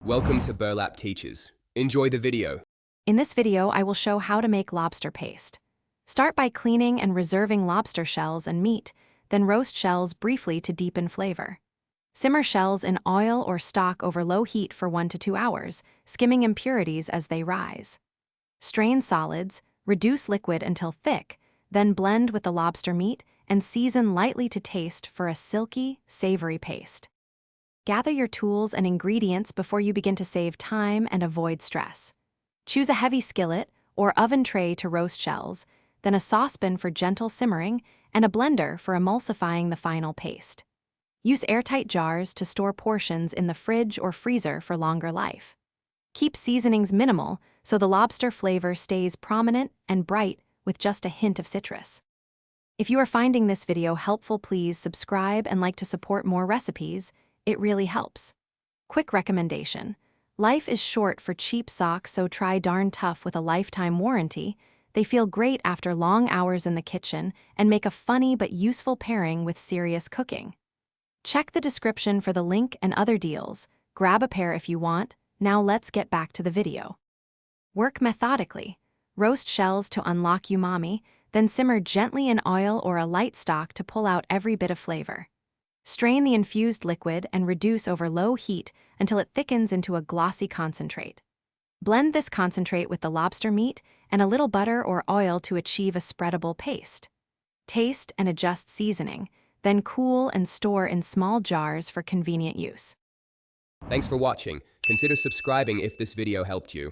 Welcome to Burlap Teachers. Enjoy the video. In this video, I will show how to make lobster paste. Start by cleaning and reserving lobster shells and meat, then roast shells briefly to deepen flavor. Simmer shells in oil or stock over low heat for 1 to 2 hours, skimming impurities as they rise. Strain solids, reduce liquid until thick, then blend with the lobster meat and season lightly to taste for a silky, savory paste. Gather your tools and ingredients before you begin to save time and avoid stress. Choose a heavy skillet or oven tray to roast shells, then a saucepan for gentle simmering, and a blender for emulsifying the final paste. Use airtight jars to store portions in the fridge or freezer for longer life. Keep seasonings minimal so the lobster flavor stays prominent and bright with just a hint of citrus. If you are finding this video helpful, please subscribe and like to support more recipes. It really helps. Quick recommendation. Life is short for cheap socks, so try Darn Tough with a lifetime warranty. They feel great after long hours in the kitchen and make a funny but useful pairing with serious cooking. Check the description for the link and other deals. Grab a pair if you want. Now let's get back to the video. Work methodically. Roast shells to unlock umami, then simmer gently in oil or a light stock to pull out every bit of flavor. Strain the infused liquid and reduce over low heat until it thickens into a glossy concentrate. Blend this concentrate with the lobster meat and a little butter or oil to achieve a spreadable paste. Taste and adjust seasoning, then cool and store in small jars for convenient use. Thanks for watching. Consider subscribing if this video helped you.